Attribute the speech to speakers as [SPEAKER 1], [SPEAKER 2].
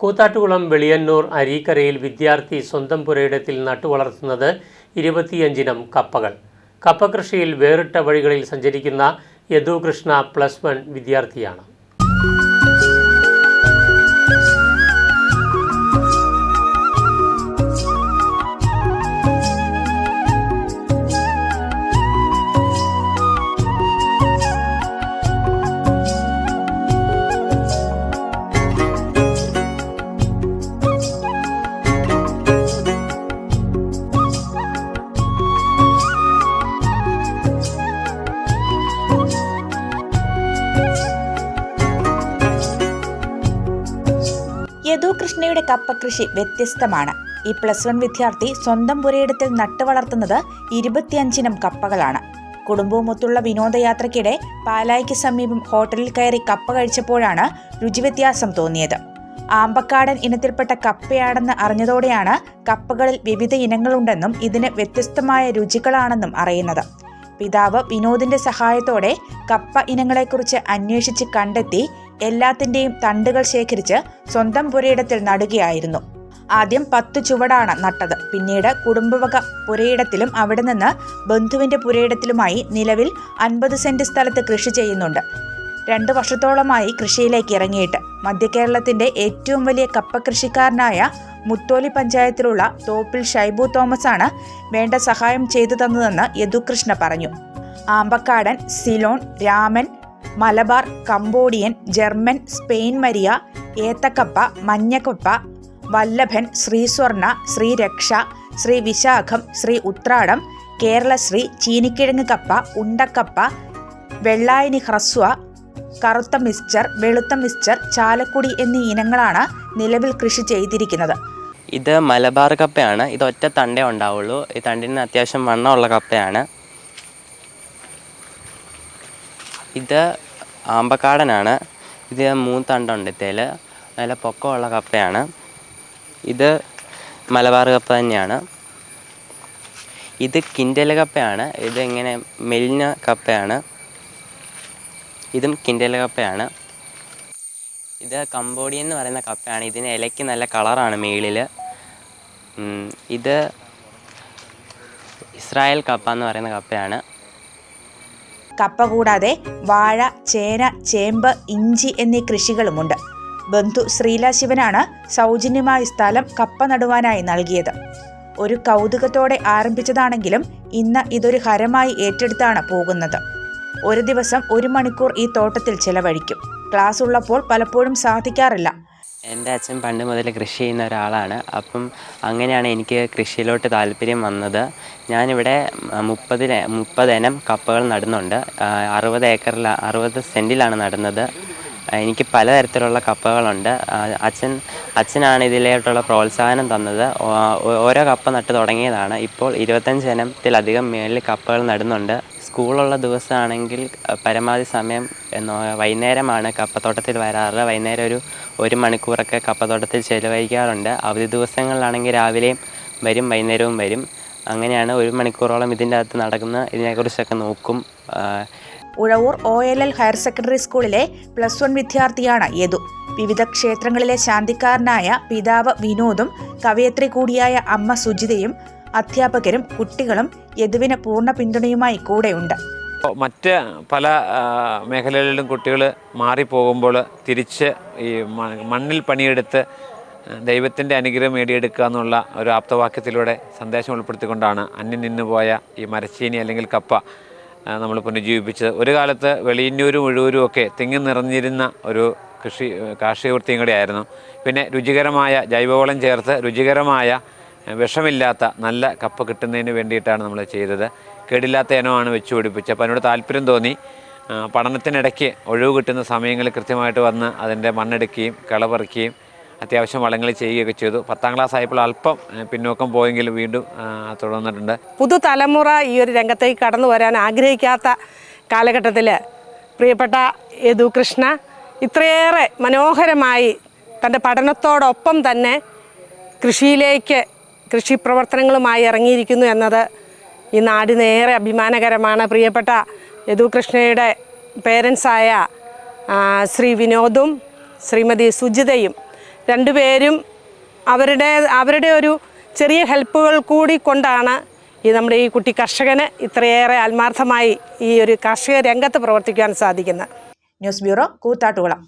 [SPEAKER 1] കൂത്താട്ടുകുളം വെളിയന്നൂർ അരീക്കരയിൽ വിദ്യാർത്ഥി സ്വന്തം പുരയിടത്തിൽ നട്ടുവളർത്തുന്നത് 25 ഇനം കപ്പകൾ. കപ്പ കൃഷിയിൽ വേറിട്ട വഴികളിൽ സഞ്ചരിക്കുന്ന യദു കൃഷ്ണ +1 വിദ്യാർത്ഥിയാണ്.
[SPEAKER 2] യദു കൃഷ്ണയുടെ കപ്പ കൃഷി വ്യത്യസ്തമാണ്. ഈ +1 വിദ്യാർത്ഥി സ്വന്തം പുരയിടത്തിൽ നട്ടുവളർത്തുന്നത് 25 ഇനം കപ്പകളാണ്. കുടുംബവുമൊത്തുള്ള വിനോദയാത്രയ്ക്കിടെ പാലായ്ക്ക് സമീപം ഹോട്ടലിൽ കയറി കപ്പ കഴിച്ചപ്പോഴാണ് രുചിവ്യത്യാസം തോന്നിയത്. ആമ്പക്കാടൻ ഇനത്തിൽപ്പെട്ട കപ്പയാണെന്ന് അറിഞ്ഞതോടെയാണ് കപ്പകളിൽ വിവിധ ഇനങ്ങളുണ്ടെന്നും ഇതിന് വ്യത്യസ്തമായ രുചികളാണെന്നും അറിയുന്നത്. പിതാവ് വിനോദിന്റെ സഹായത്തോടെ കപ്പ ഇനങ്ങളെക്കുറിച്ച് അന്വേഷിച്ച് കണ്ടെത്തി എല്ലാത്തിൻ്റെയും തണ്ടുകൾ ശേഖരിച്ച് സ്വന്തം പുരയിടത്തിൽ നടുകയായിരുന്നു. ആദ്യം 10 ചുവടാണ് നട്ടത്. പിന്നീട് കുടുംബവക പുരയിടത്തിലും അവിടെ നിന്ന് ബന്ധുവിന്റെ പുരയിടത്തിലുമായി നിലവിൽ 50 സെന്റ് സ്ഥലത്ത് കൃഷി ചെയ്യുന്നുണ്ട്. 2 വർഷത്തോളമായി കൃഷിയിലേക്ക് ഇറങ്ങിയിട്ട്. മധ്യകേരളത്തിന്റെ ഏറ്റവും വലിയ കപ്പ കൃഷിക്കാരനായ മുത്തോലി പഞ്ചായത്തിലുള്ള തോപ്പിൽ ഷൈബു തോമസ് ആണ് വേണ്ട സഹായം ചെയ്തു തന്നതെന്ന് യദുകൃഷ്ണ പറഞ്ഞു. Ambakkadan, Ceylon, Raman, Malabar, Cambodian, German, Spain Maria, ഏത്തക്കപ്പ, മഞ്ഞക്കപ്പ, വല്ലഭൻ, ശ്രീസ്വർണ, ശ്രീരക്ഷ, ശ്രീ വിശാഖം, ശ്രീ ഉത്രാടം, കേരളശ്രീ, ചീനിക്കിഴങ്ങ് കപ്പ, ഉണ്ടക്കപ്പ, വെള്ളായനി ഹ്രസ്വ, കറുത്ത മിക്സ്ചർ, വെളുത്ത മിക്സ്ചർ, ചാലക്കുടി എന്നീ ഇനങ്ങളാണ് നിലവിൽ കൃഷി ചെയ്തിരിക്കുന്നത്.
[SPEAKER 3] ഇത് മലബാർ കപ്പയാണ്. ഇത് ഒറ്റ തണ്ടേ ഉണ്ടാവുള്ളൂ. ഈ തണ്ടിന് അത്യാവശ്യം വണ്ണമുള്ള കപ്പയാണ്. ഇത് ആമ്പക്കാടനാണ്. ഇത് 3 തണ്ടുണ്ട്. ഇതിൽ നല്ല പൊക്കമുള്ള കപ്പയാണ്. ഇത് മലബാർ കപ്പ തന്നെയാണ്. ഇത് കിൻഡൽ കപ്പയാണ്. ഇത് ഇങ്ങനെ മെലിഞ്ഞ കപ്പയാണ്. ഇതും കിൻഡൽ കപ്പയാണ്. ഇത് കംബോഡിയൻ എന്ന് പറയുന്ന കപ്പയാണ്. ഇതിന് ഇലയ്ക്ക് നല്ല കളറാണ് മേളിൽ. ഇത് ഇസ്രായേൽ കപ്പ എന്ന് പറയുന്ന കപ്പയാണ്.
[SPEAKER 2] കപ്പ കൂടാതെ വാഴ, ചേന, ചേമ്പ്, ഇഞ്ചി എന്നീ കൃഷികളുമുണ്ട്. ബന്ധു ശ്രീല ശിവനാണ് സൗജന്യമായി സ്ഥലം കപ്പ നടുവാനായി നൽകിയത്. ഒരു കൗതുകത്തോടെ ആരംഭിച്ചതാണെങ്കിലും ഇന്ന് ഇതൊരു ഹരമായി ഏറ്റെടുത്താണ് പോകുന്നത്. ഒരു ദിവസം 1 മണിക്കൂർ ഈ തോട്ടത്തിൽ ചെലവഴിക്കും. ക്ലാസ് ഉള്ളപ്പോൾ പലപ്പോഴും സാധിക്കാറില്ല.
[SPEAKER 3] എൻ്റെ അച്ഛൻ പണ്ട് മുതൽ കൃഷി ചെയ്യുന്ന ഒരാളാണ്. അപ്പം അങ്ങനെയാണ് എനിക്ക് കൃഷിയിലോട്ട് താല്പര്യം വന്നത്. ഞാനിവിടെ 30 ഇനം കപ്പകൾ നടുന്നുണ്ട്. 60 സെൻറ്റിലാണ് നടുന്നത്. എനിക്ക് പലതരത്തിലുള്ള കപ്പകളുണ്ട്. അച്ഛനാണ് ഇതിലോട്ടുള്ള പ്രോത്സാഹനം തന്നത്. ഓരോ കപ്പ നട്ട് തുടങ്ങിയതാണ്. ഇപ്പോൾ 25 ഇനത്തിലധികം മേളിൽ കപ്പകൾ നടുന്നുണ്ട്. സ്കൂളുള്ള ദിവസമാണെങ്കിൽ പരമാവധി സമയം വൈകുന്നേരമാണ് കപ്പത്തോട്ടത്തിൽ വരാറ്. വൈകുന്നേരം 1 മണിക്കൂറൊക്കെ കപ്പത്തോട്ടത്തിൽ ചിലവഴിക്കാറുണ്ട്. അവധി ദിവസങ്ങളിലാണെങ്കിൽ രാവിലെയും വരും, വൈകുന്നേരവും വരും. അങ്ങനെയാണ് 1 മണിക്കൂറോളം ഇതിൻ്റെ അകത്ത് നടക്കുന്ന. ഇതിനെക്കുറിച്ചൊക്കെ നോക്കും.
[SPEAKER 2] ഉഴവൂർ OLL ഹയർ സെക്കൻഡറി സ്കൂളിലെ +1 വിദ്യാർത്ഥിയാണ് യദു. വിവിധ ക്ഷേത്രങ്ങളിലെ ശാന്തിക്കാരനായ പിതാവ് വിനോദും കവയത്രി കൂടിയായ അമ്മ സുജിതയും അധ്യാപകരും കുട്ടികളും യദുവിന് പൂർണ്ണ പിന്തുണയുമായി കൂടെയുണ്ട്.
[SPEAKER 4] മറ്റ് പല മേഖലകളിലും കുട്ടികൾ മാറിപ്പോകുമ്പോൾ തിരിച്ച് ഈ മണ്ണിൽ പണിയെടുത്ത് ദൈവത്തിൻ്റെ അനുഗ്രഹം നേടിയെടുക്കുക എന്നുള്ള ഒരു ആപ്തവാക്യത്തിലൂടെ സന്ദേശം ഉൾപ്പെടുത്തിക്കൊണ്ടാണ് അന്യം നിന്നുപോയ ഈ മരച്ചീനി അല്ലെങ്കിൽ കപ്പ നമ്മൾ പുനരുജ്ജീവിപ്പിച്ചത്. ഒരു കാലത്ത് വെളിയന്നൂരും ഉഴൂരും ഒക്കെ തിങ്ങി നിറഞ്ഞിരുന്ന ഒരു കാർഷിക വൃത്തിയും കൂടിയായിരുന്നു. പിന്നെ രുചികരമായ ജൈവവളം ചേർത്ത് രുചികരമായ വിഷമില്ലാത്ത നല്ല കപ്പ കിട്ടുന്നതിന് വേണ്ടിയിട്ടാണ് നമ്മൾ ചെയ്തത്. കേടില്ലാത്ത ഇനമാണ് വെച്ച് പിടിപ്പിച്ചത്. അപ്പോൾ അതിനോട് താല്പര്യം തോന്നി. പഠനത്തിനിടയ്ക്ക് ഒഴിവ് കിട്ടുന്ന സമയങ്ങളിൽ കൃത്യമായിട്ട് വന്ന് അതിൻ്റെ മണ്ണെടുക്കുകയും കളപറിക്കുകയും അത്യാവശ്യം വളങ്ങൾ ചെയ്യുകയൊക്കെ ചെയ്തു. 10ാം ക്ലാസ് ആയപ്പോൾ അല്പം പിന്നോക്കം പോയെങ്കിലും വീണ്ടും തുടർന്നിട്ടുണ്ട്.
[SPEAKER 5] പുതുതലമുറ ഈ ഒരു രംഗത്തേക്ക് കടന്നു വരാൻ ആഗ്രഹിക്കാത്ത കാലഘട്ടത്തിൽ പ്രിയപ്പെട്ട യദു കൃഷ്ണ ഇത്രയേറെ മനോഹരമായി തൻ്റെ പഠനത്തോടൊപ്പം തന്നെ കൃഷി പ്രവർത്തനങ്ങളുമായി ഇറങ്ങിയിരിക്കുന്നു എന്നത് ഈ നാടിനേറെ അഭിമാനകരമാണ്. പ്രിയപ്പെട്ട യദു കൃഷ്ണയുടെ പേരൻസായ ശ്രീ വിനോദും ശ്രീമതി സുജിതയും രണ്ടുപേരും അവരുടെ ഒരു ചെറിയ ഹെൽപ്പുകൾ കൂടി കൊണ്ടാണ് നമ്മുടെ ഈ കുട്ടി കർഷകന് ഇത്രയേറെ ആത്മാർത്ഥമായി ഈ ഒരു കാർഷിക രംഗത്ത് പ്രവർത്തിക്കാൻ സാധിക്കുന്നത്.
[SPEAKER 2] News bureau, Koothattukulam.